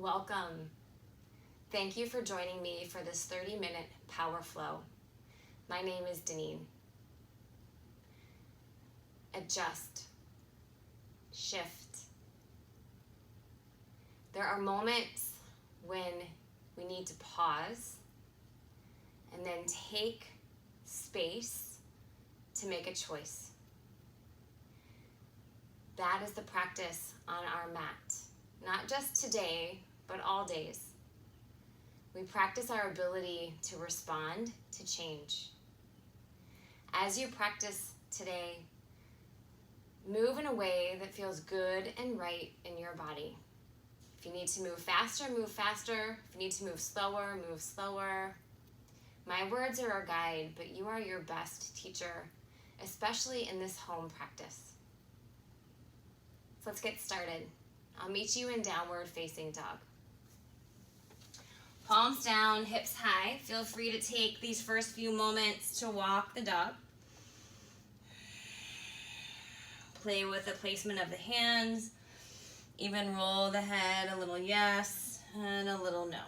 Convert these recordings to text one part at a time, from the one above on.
Welcome. Thank you for joining me for this 30-minute power flow. My name is Deneen. Adjust. Shift. There are moments when we need to pause and then take space to make a choice. That is the practice on our mat, not just today, but all days. We practice our ability to respond to change. As you practice today, move in a way that feels good and right in your body. If you need to move faster, move faster. If you need to move slower, move slower. My words are our guide, but you are your best teacher, especially in this home practice. So let's get started. I'll meet you in downward facing dog. Palms down, hips high. Feel free to take these first few moments to walk the dog. Play with the placement of the hands. Even roll the head, a little yes and a little no.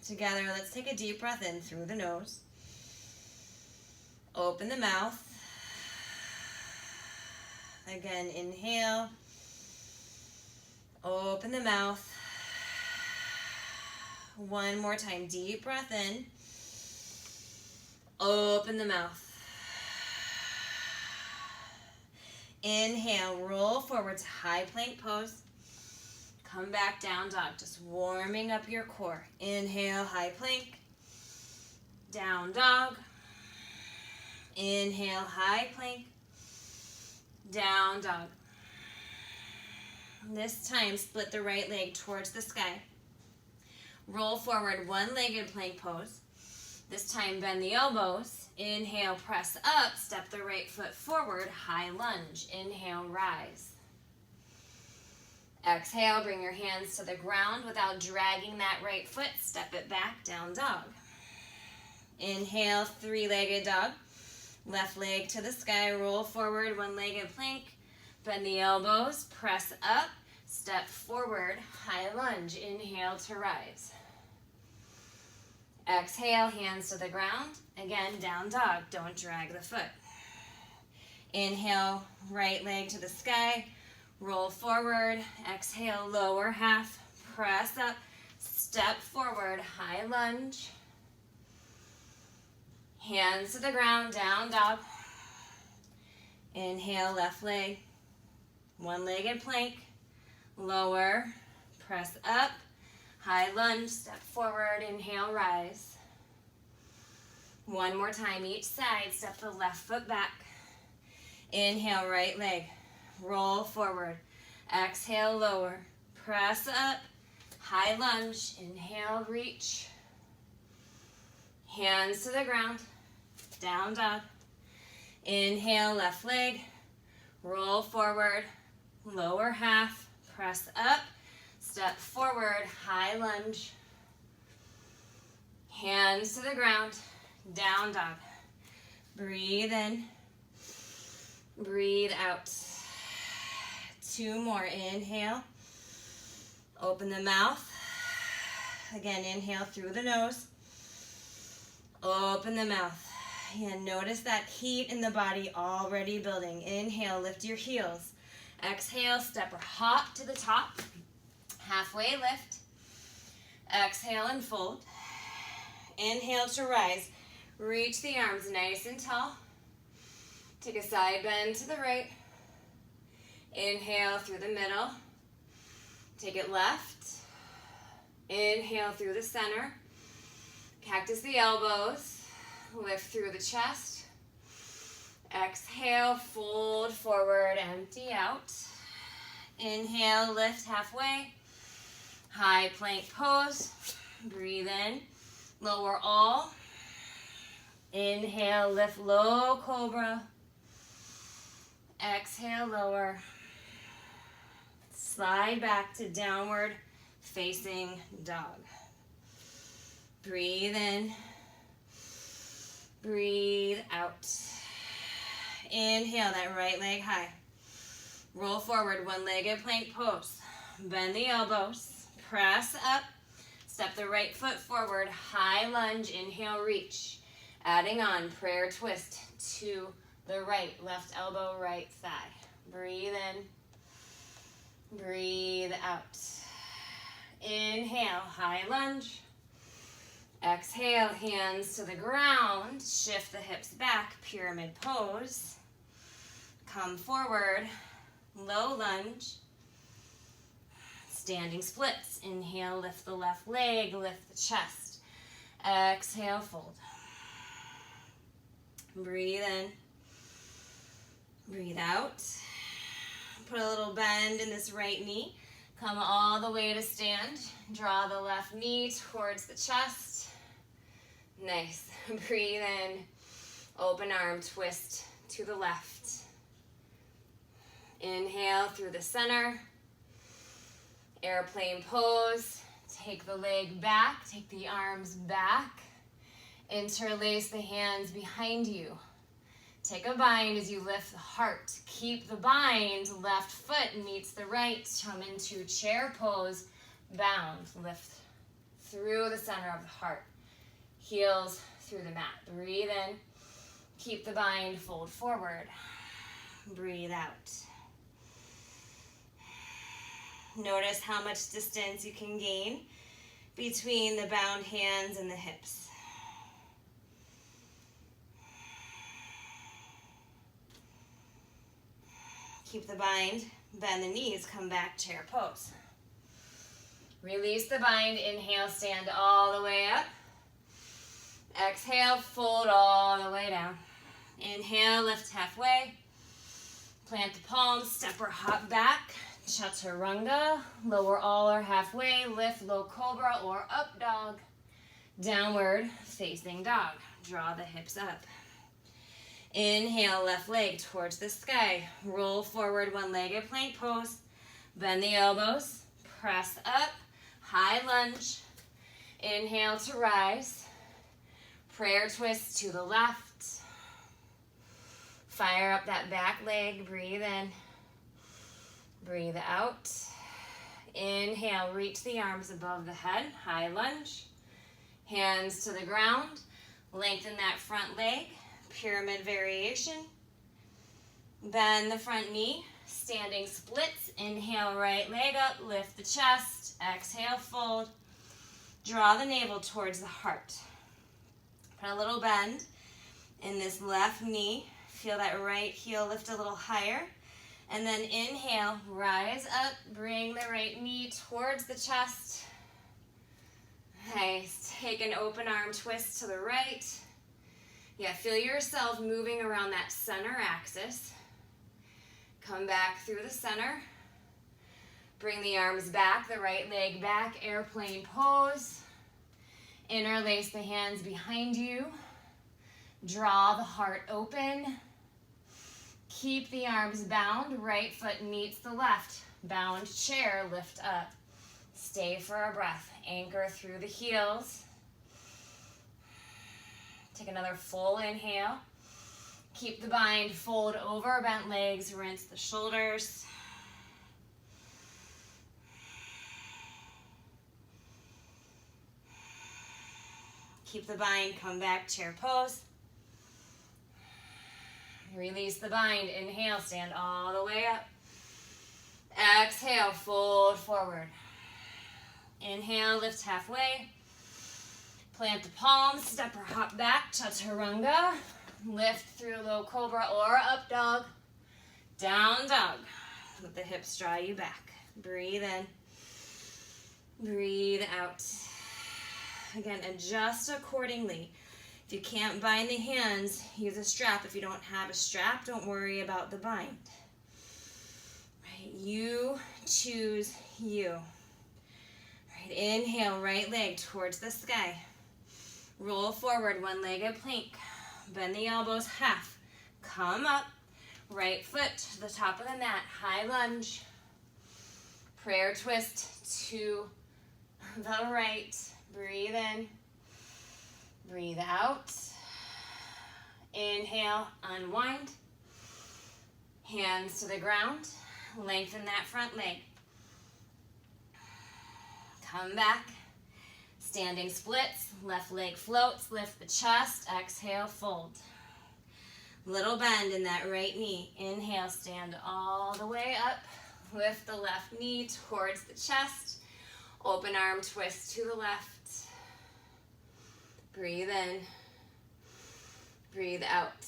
Together, let's take a deep breath in through the nose. Open the mouth. Again, inhale. Open the mouth. One more time, deep breath in. Open the mouth. Inhale, roll forward to high plank pose. Come back down dog, just warming up your core. Inhale, high plank. Down dog. Inhale, high plank. Down dog. This time, split the right leg towards the sky. Roll forward, one-legged plank pose. This time, bend the elbows. Inhale, press up. Step the right foot forward, high lunge. Inhale, rise. Exhale, bring your hands to the ground without dragging that right foot. Step it back, down dog. Inhale, three-legged dog. Left leg to the sky, roll forward, one-legged plank. Bend the elbows, press up. Step forward, high lunge. Inhale to rise. Exhale, hands to the ground. Again, down dog, don't drag the foot. Inhale, right leg to the sky. Roll forward, exhale, lower half, press up, step forward, high lunge. Hands to the ground, down dog. Inhale, left leg, one-legged plank, lower, press up, high lunge, step forward, inhale, rise. One more time, each side, step the left foot back. Inhale, right leg. Roll forward. Exhale, lower. Press up. High lunge. Inhale, reach. Hands to the ground. Down dog. Inhale, left leg. Roll forward. Lower half. Press up. Step forward. High lunge. Hands to the ground. Down dog. Breathe in. Breathe out. Two more. Inhale. Open the mouth. Again, inhale through the nose. Open the mouth. And notice that heat in the body already building. Inhale, lift your heels. Exhale, step or hop to the top. Halfway lift. Exhale and fold. Inhale to rise. Reach the arms nice and tall. Take a side bend to the right. Inhale through the middle. Take it left. Inhale through the center. Cactus the elbows. Lift through the chest. Exhale, fold forward, empty out. Inhale, lift halfway. High plank pose. Breathe in. Lower all. Inhale, lift low cobra. Exhale, lower. Slide back to downward facing dog. Breathe in. Breathe out. Inhale, that right leg high. Roll forward, one-legged plank pose. Bend the elbows, press up. Step the right foot forward, high lunge, inhale, reach. Adding on, prayer twist to the right, left elbow, right thigh. Breathe in, breathe out. Inhale, high lunge. Exhale, hands to the ground. Shift the hips back, pyramid pose. Come forward, low lunge. Standing splits. Inhale, lift the left leg, lift the chest. Exhale, fold. Breathe in, breathe out. Put a little bend in this right knee. Come all the way to stand. Draw the left knee towards the chest. Nice. Breathe in. Open arm twist to the left. Inhale through the center. Airplane pose. Take the leg back. Take the arms back. Interlace the hands behind you. Take a bind as you lift the heart. Keep the bind. Left foot meets the right. Come into chair pose. Bound. Lift through the center of the heart. Heels through the mat. Breathe in. Keep the bind. Fold forward. Breathe out. Notice how much distance you can gain between the bound hands and the hips. Keep the bind, bend the knees, come back, chair pose. Release the bind, inhale, stand all the way up. Exhale, fold all the way down. Inhale, lift halfway. Plant the palms, step or hop back. Chaturanga, lower all or halfway. Lift low cobra or up dog. Downward facing dog. Draw the hips up. Inhale, left leg towards the sky. Roll forward, one-legged plank pose. Bend the elbows. Press up. High lunge. Inhale to rise. Prayer twist to the left. Fire up that back leg. Breathe in. Breathe out. Inhale, reach the arms above the head. High lunge. Hands to the ground. Lengthen that front leg. Pyramid variation. Bend the front knee. Standing splits. Inhale, right leg up. Lift the chest. Exhale, fold. Draw the navel towards the heart. Put a little bend in this left knee. Feel that right heel lift a little higher. And then inhale, rise up. Bring the right knee towards the chest. Nice. Take an open arm twist to the right. Yeah, feel yourself moving around that center axis. Come back through the center. Bring the arms back, the right leg back, airplane pose. Interlace the hands behind you. Draw the heart open. Keep the arms bound. Right foot meets the left. Bound chair, lift up. Stay for a breath. Anchor through the heels. Take another full inhale. Keep the bind, fold over, bent legs, rinse the shoulders. Keep the bind, come back, chair pose. Release the bind, inhale, stand all the way up. Exhale, fold forward. Inhale, lift halfway. Plant the palms, step or hop back, chaturanga. Lift through low cobra or up dog. Down dog. Let the hips draw you back. Breathe in. Breathe out. Again, adjust accordingly. If you can't bind the hands, use a strap. If you don't have a strap, don't worry about the bind. Right, you choose you. Right, inhale, right leg towards the sky. Roll forward, one-legged plank. Bend the elbows half. Come up. Right foot to the top of the mat. High lunge. Prayer twist to the right. Breathe in. Breathe out. Inhale, unwind. Hands to the ground. Lengthen that front leg. Come back. Standing splits. Left leg floats. Lift the chest. Exhale, fold. Little bend in that right knee. Inhale, stand all the way up. Lift the left knee towards the chest. Open arm twist to the left. Breathe in. Breathe out.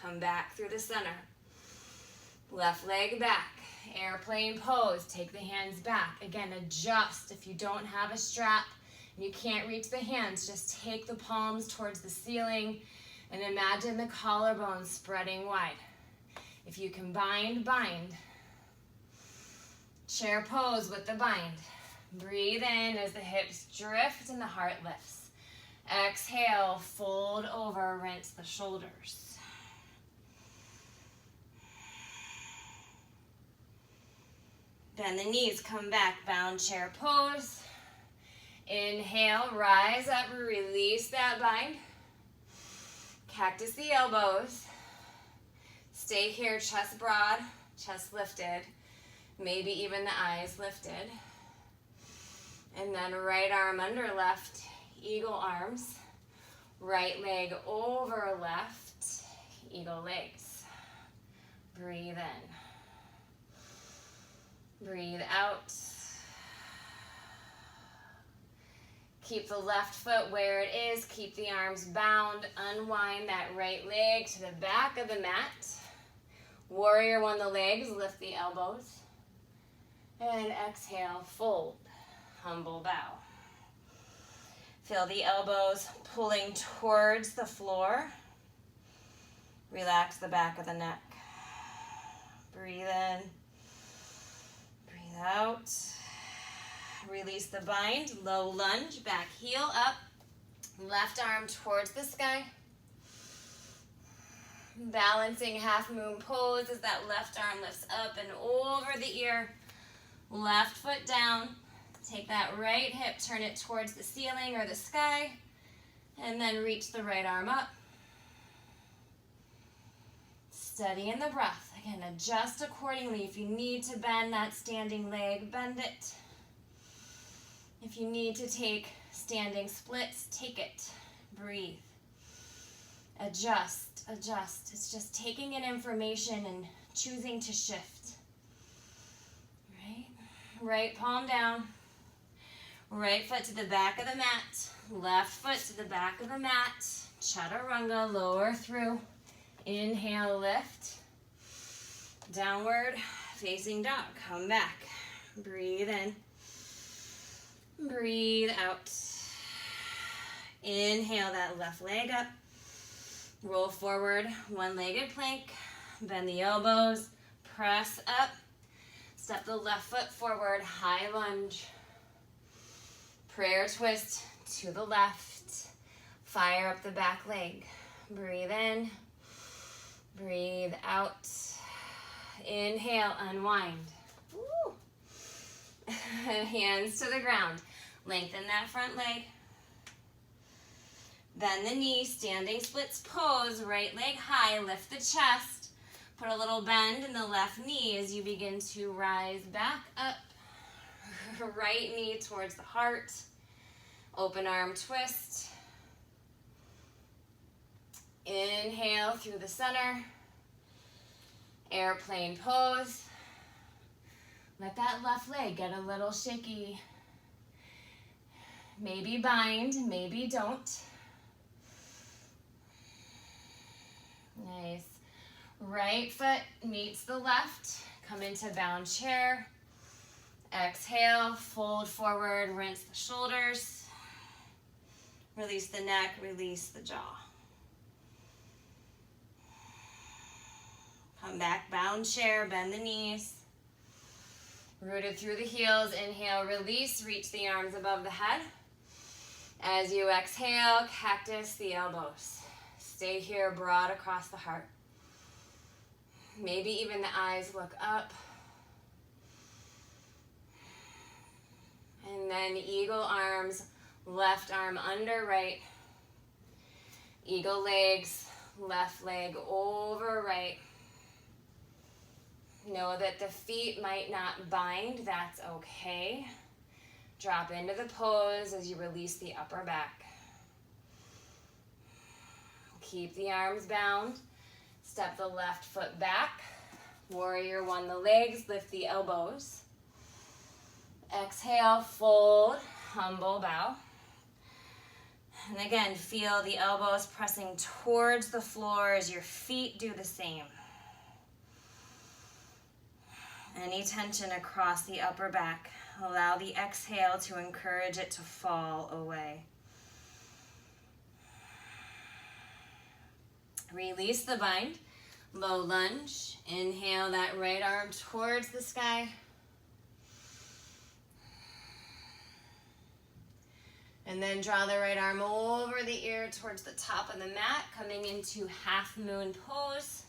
Come back through the center. Left leg back. Airplane pose. Take the hands back. Again, adjust. If you don't have a strap and you can't reach the hands, just take the palms towards the ceiling and imagine the collarbones spreading wide. If you can bind, bind. Chair pose with the bind. Breathe in as the hips drift and the heart lifts. Exhale, fold over, rinse the shoulders. Bend the knees, come back, bound chair pose. Inhale, rise up, release that bind. Cactus the elbows. Stay here, chest broad, chest lifted. Maybe even the eyes lifted. And then right arm under left, eagle arms. Right leg over left, eagle legs. Breathe in. Breathe out. Keep the left foot where it is. Keep the arms bound. Unwind that right leg to the back of the mat. Warrior one the legs. Lift the elbows. And exhale, fold. Humble bow. Feel the elbows pulling towards the floor. Relax the back of the neck. Breathe in. Breathe out. Release the bind. Low lunge. Back heel up. Left arm towards the sky. Balancing half moon pose as that left arm lifts up and over the ear. Left foot down. Take that right hip, turn it towards the ceiling or the sky, and then reach the right arm up. Steady in the breath. Again, adjust accordingly. If you need to bend that standing leg, bend it. If you need to take standing splits, take it. Breathe. Adjust, adjust. It's just taking in information and choosing to shift. Right? Right palm down. Right foot to the back of the mat. Left foot to the back of the mat. Chaturanga, lower through. Inhale, lift. Downward facing dog. Come back. Breathe in. Breathe out. Inhale that left leg up. Roll forward, one-legged plank. Bend the elbows. Press up. Step the left foot forward, high lunge. Prayer twist to the left. Fire up the back leg. Breathe in. Breathe out. Inhale, unwind. Woo. Hands to the ground. Lengthen that front leg. Bend the knee, standing splits pose. Right leg high, lift the chest. Put a little bend in the left knee as you begin to rise back up. Right knee towards the heart. Open arm twist. Inhale through the center. Airplane pose. Let that left leg get a little shaky. Maybe bind, maybe don't. Nice. Right foot meets the left. Come into bound chair. Exhale, fold forward, rinse the shoulders. Release the neck, release the jaw. Come back, bound chair, bend the knees. Rooted through the heels, inhale, release, reach the arms above the head. As you exhale, cactus the elbows. Stay here, broad across the heart. Maybe even the eyes look up. And then eagle arms, left arm under right. Eagle legs, left leg over right. Know that the feet might not bind, that's okay. Drop into the pose as you release the upper back. Keep the arms bound. Step the left foot back. Warrior one the legs, lift the elbows. Exhale, fold, humble bow. And again, feel the elbows pressing towards the floor as your feet do the same. Any tension across the upper back, allow the exhale to encourage it to fall away. Release the bind, low lunge. Inhale that right arm towards the sky. And then draw the right arm over the ear towards the top of the mat, coming into half moon pose.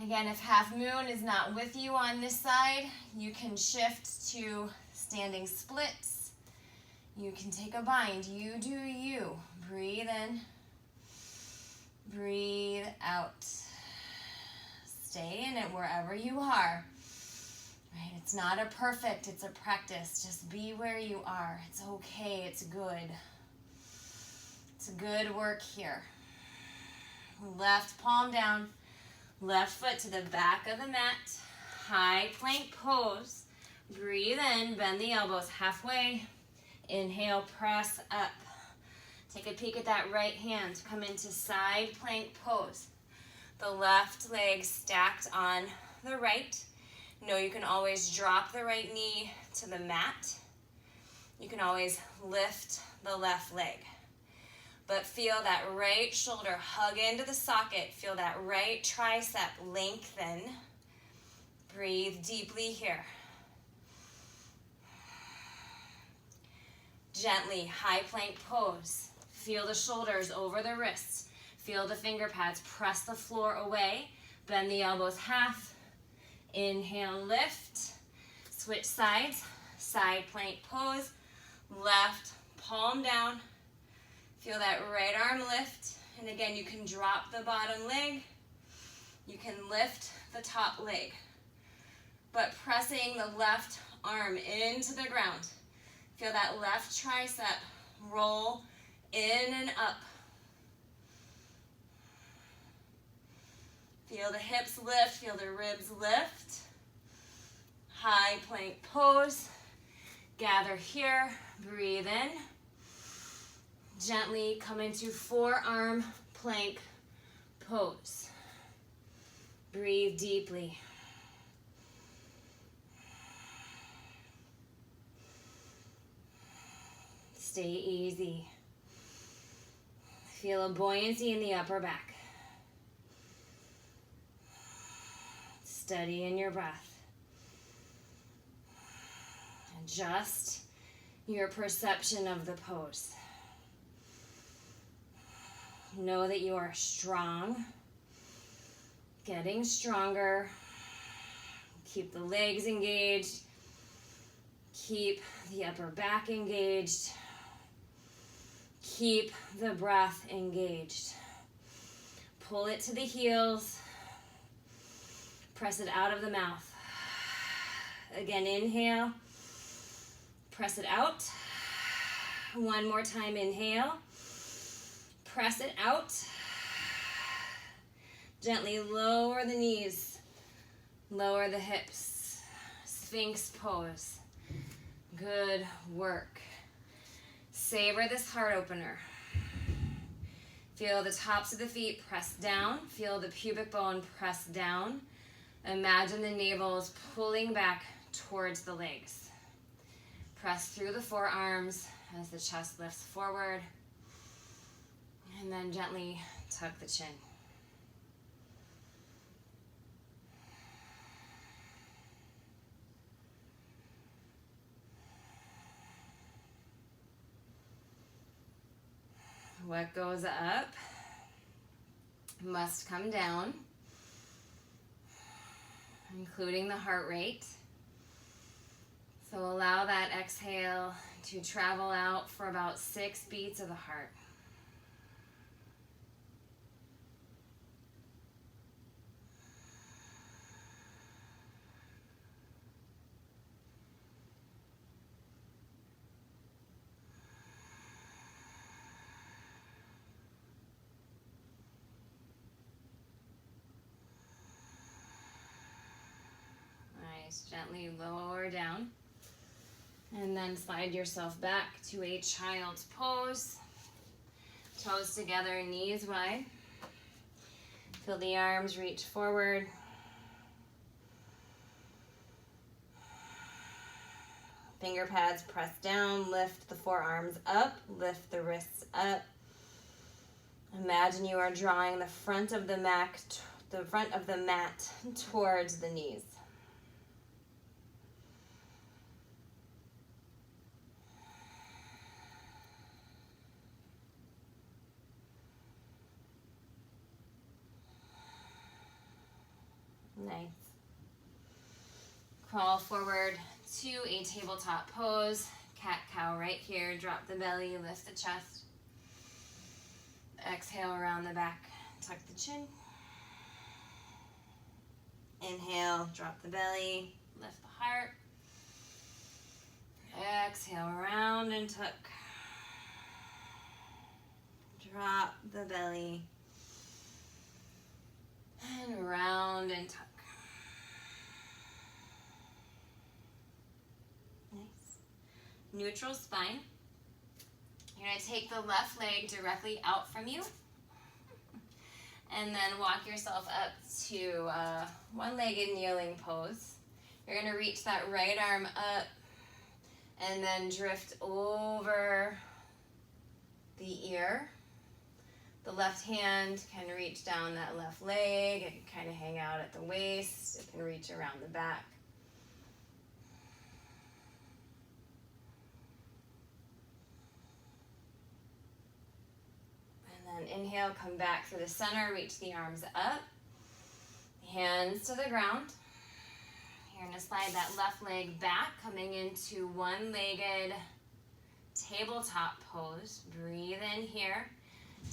Again, if half moon is not with you on this side, you can shift to standing splits. You can take a bind. You do you. Breathe in. Breathe out. Stay in it wherever you are. Right? It's not a perfect, it's a practice. Just be where you are. It's okay, it's good. It's good work here. Left palm down, left foot to the back of the mat. High plank pose. Breathe in, bend the elbows halfway. Inhale, press up. Take a peek at that right hand. Come into side plank pose. The left leg stacked on the right. Know you can always drop the right knee to the mat. You can always lift the left leg. But feel that right shoulder hug into the socket. Feel that right tricep lengthen. Breathe deeply here. Gently, high plank pose. Feel the shoulders over the wrists. Feel the finger pads press the floor away. Bend the elbows half. Inhale, lift. Switch sides. Side plank pose. Left palm down. Feel that right arm lift. And again, you can drop the bottom leg. You can lift the top leg. But pressing the left arm into the ground. Feel that left tricep roll in and up. Feel the hips lift, feel the ribs lift. High plank pose. Gather here, breathe in. Gently come into forearm plank pose. Breathe deeply. Stay easy. Feel a buoyancy in the upper back. Steady in your breath. Adjust your perception of the pose. Know that you are strong, getting stronger. Keep the legs engaged. Keep the upper back engaged. Keep the breath engaged. Pull it to the heels. Press it out of the mouth. Again, inhale. Press it out. One more time, inhale. Press it out. Gently lower the knees. Lower the hips. Sphinx pose. Good work. Savor this heart opener. Feel the tops of the feet press down. Feel the pubic bone press down. Imagine the navel is pulling back towards the legs. Press through the forearms as the chest lifts forward. And then gently tuck the chin. What goes up must come down, including the heart rate. So allow that exhale to travel out for about 6 beats of the heart. Nice, gently lower down. And then slide yourself back to a child's pose. Toes together, knees wide. Feel the arms reach forward. Finger pads press down, lift the forearms up, lift the wrists up. Imagine you are drawing the front of the mat towards the knees. Nice. Crawl forward to a tabletop pose. Cat-cow right here. Drop the belly, lift the chest. Exhale around the back, tuck the chin. Inhale, drop the belly, lift the heart. Exhale around and tuck. Drop the belly. And around and tuck. Nice. Neutral spine. You're going to take the left leg directly out from you. And then walk yourself up to one-legged kneeling pose. You're going to reach that right arm up and then drift over the ear. The left hand can reach down that left leg. It can kind of hang out at the waist. It can reach around the back. And then inhale, come back through the center, reach the arms up. Hands to the ground. You're going to slide that left leg back, coming into one-legged tabletop pose. Breathe in here.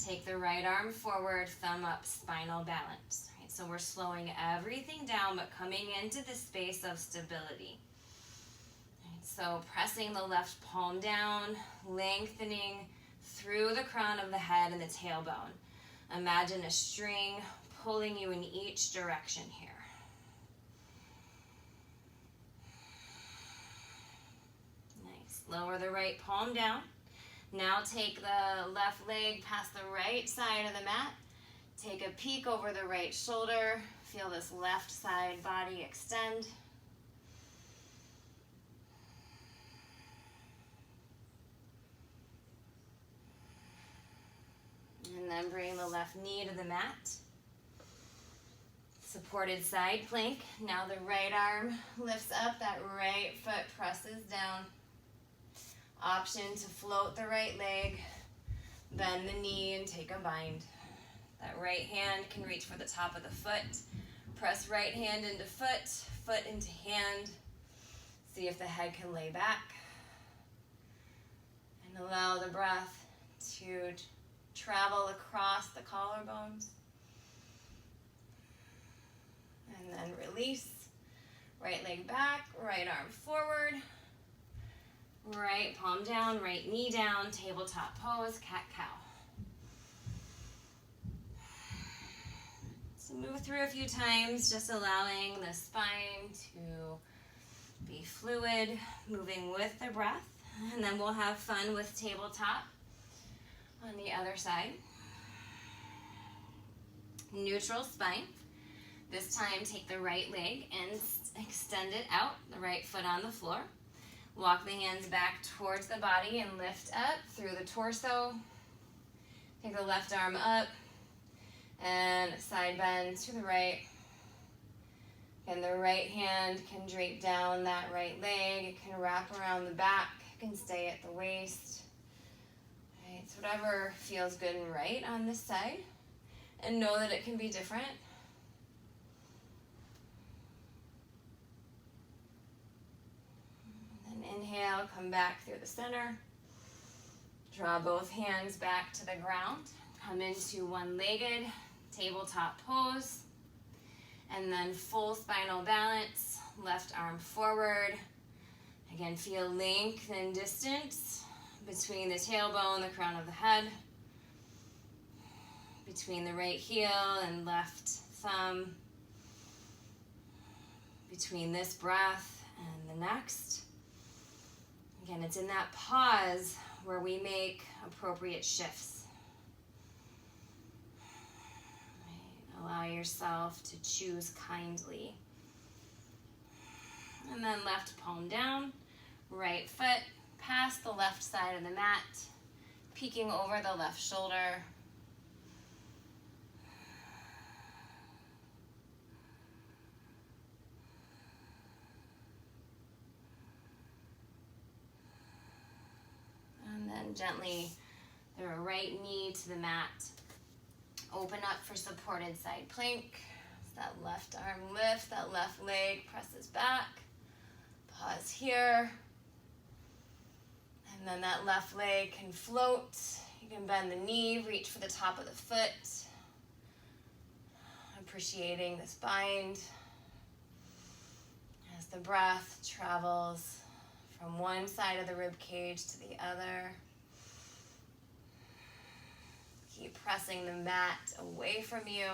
Take the right arm forward, thumb up, spinal balance. Right, so we're slowing everything down, but coming into the space of stability. Right, so pressing the left palm down, lengthening through the crown of the head and the tailbone. Imagine a string pulling you in each direction here. Nice. Lower the right palm down. Now take the left leg past the right side of the mat. Take a peek over the right shoulder. Feel this left side body extend. And then bring the left knee to the mat. Supported side plank. Now the right arm lifts up, that right foot presses down. Option to float the right leg, bend the knee and take a bind. That right hand can reach for the top of the foot. Press right hand into foot, foot into hand. See if the head can lay back. And allow the breath to travel across the collarbones. And then release. Right leg back, right arm forward. Right palm down, right knee down, tabletop pose, cat-cow. So move through a few times, just allowing the spine to be fluid, moving with the breath. And then we'll have fun with tabletop on the other side. Neutral spine. This time take the right leg and extend it out, the right foot on the floor. Walk the hands back towards the body and lift up through the torso. Take the left arm up and side bend to the right. And the right hand can drape down that right leg. It can wrap around the back. It can stay at the waist. Right, it's whatever feels good and right on this side. And know that it can be different. Inhale, come back through the center. Draw both hands back to the ground. Come into one-legged tabletop pose. And then full spinal balance. Left arm forward. Again, feel length and distance between the tailbone, the crown of the head. Between the right heel and left thumb. between this breath and the next. Again, it's in that pause where we make appropriate shifts. Right. Allow yourself to choose kindly. And then left palm down, right foot past the left side of the mat, peeking over the left shoulder. And then gently the right knee to the mat. Open up for supported side plank. So that left arm lifts, that left leg presses back. Pause here. And then that left leg can float. You can bend the knee, reach for the top of the foot. Appreciating this bind as the breath travels from one side of the rib cage to the other. Keep pressing the mat away from you.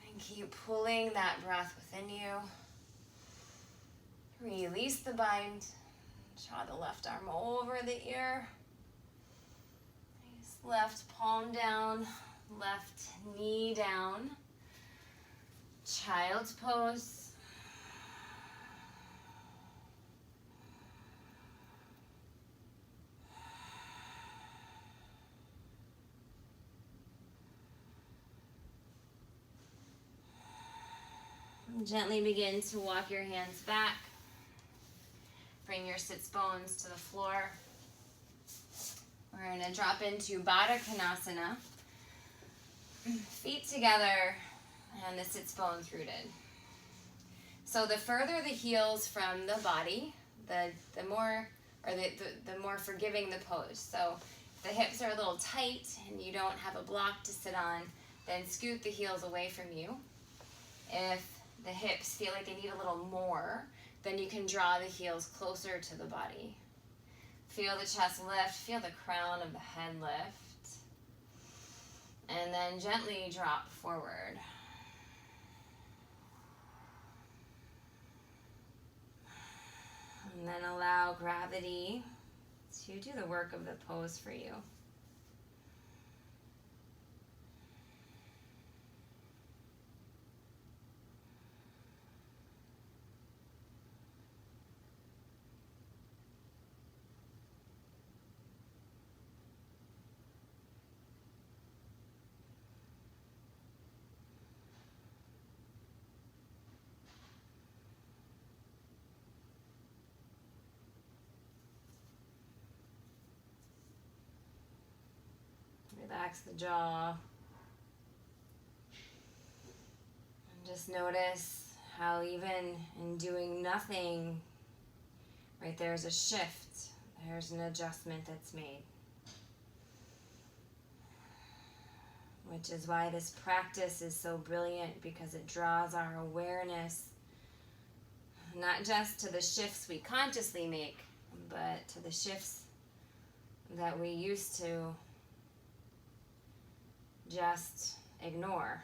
And keep pulling that breath within you. Release the bind. Draw the left arm over the ear. Nice. Left palm down, left knee down. Child's pose. Gently begin to walk your hands back. Bring your sits bones to the floor. We're going to drop into Baddha konasana. Feet together and the sits bones rooted. So the further the heels from the body, the more forgiving the pose. So if the hips are a little tight and you don't have a block to sit on, then scoot the heels away from you. If the hips feel like they need a little more, then you can draw the heels closer to the body. Feel the chest lift, feel the crown of the head lift. And then gently drop forward. And then allow gravity to do the work of the pose for you. Relax the jaw. And just notice how even in doing nothing, right, there's a shift. There's an adjustment that's made. Which is why this practice is so brilliant, because it draws our awareness not just to the shifts we consciously make, but to the shifts that we used to just ignore.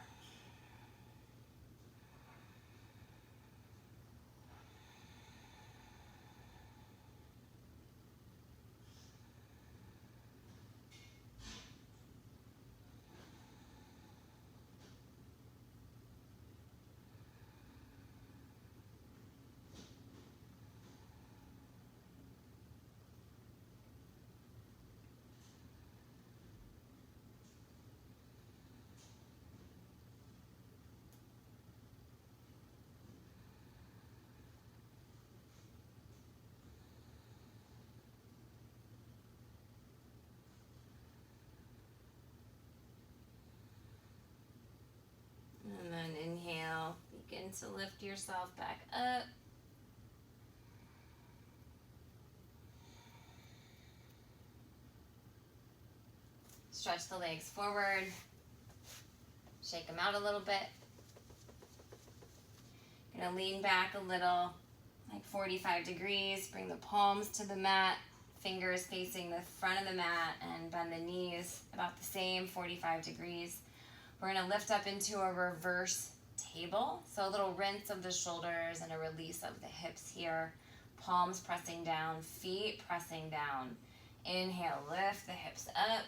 And then inhale, begin to lift yourself back up. Stretch the legs forward. Shake them out a little bit. Gonna lean back a little, like 45 degrees. Bring the palms to the mat, fingers facing the front of the mat, and bend the knees about the same, 45 degrees. We're gonna lift up into a reverse table. So a little rinse of the shoulders and a release of the hips here. Palms pressing down, feet pressing down. Inhale, lift the hips up.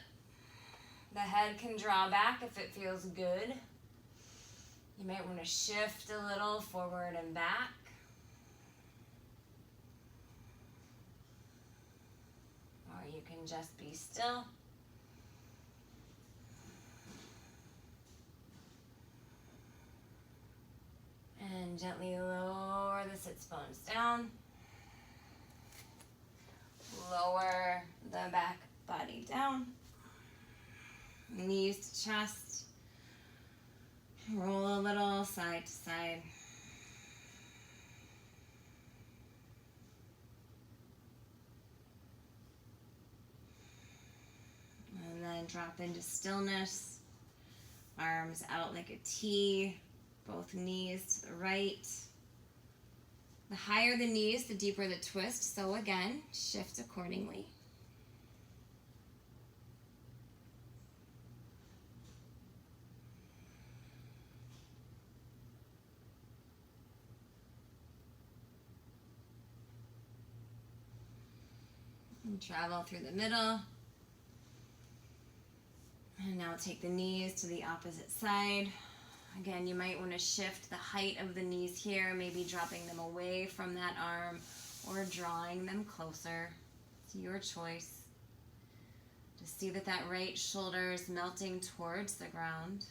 The head can draw back if it feels good. You might want to shift a little forward and back. Or you can just be still. And gently lower the sits bones down. Lower the back body down. Knees to chest. Roll a little side to side. And then drop into stillness. Arms out like a T. Both knees to the right. The higher the knees, the deeper the twist. So again, shift accordingly. And travel through the middle. And now take the knees to the opposite side. Again, you might want to shift the height of the knees here, maybe dropping them away from that arm or drawing them closer. It's your choice. Just see that that right shoulder is melting towards the ground.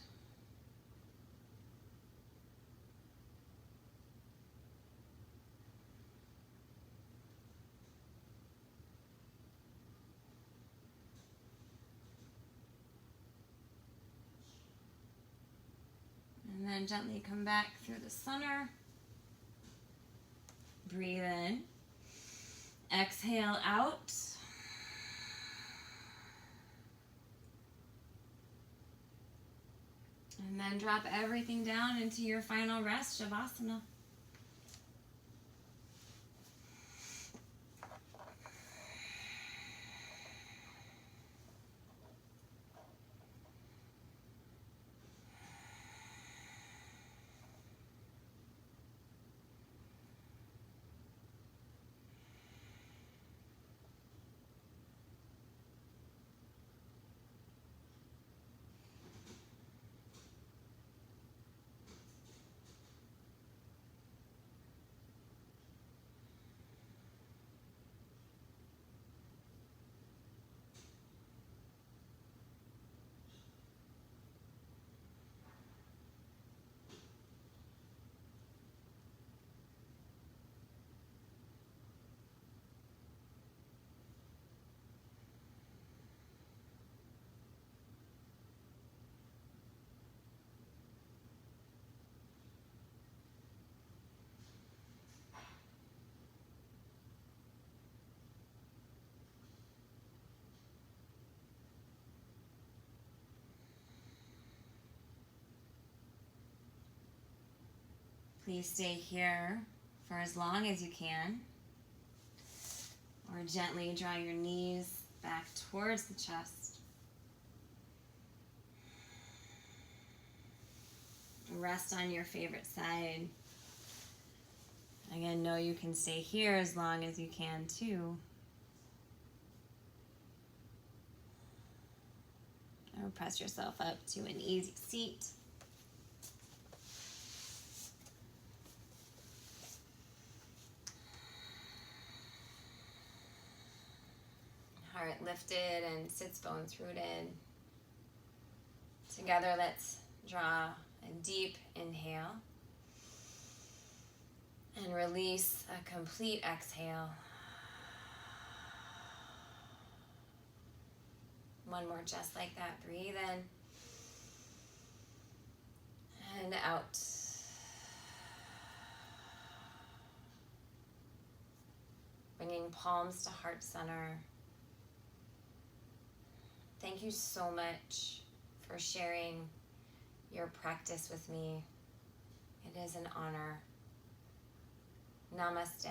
And then gently come back through the center. Breathe in. Exhale out. And then drop everything down into your final rest, Savasana. Please stay here for as long as you can. Or gently draw your knees back towards the chest. Rest on your favorite side. Again, know you can stay here as long as you can too. Or press yourself up to an easy seat. Heart lifted and sits bones rooted. Together, let's draw a deep inhale and release a complete exhale. One more just like that. Breathe in and out. Bringing palms to heart center. Thank you so much for sharing your practice with me. It is an honor. Namaste.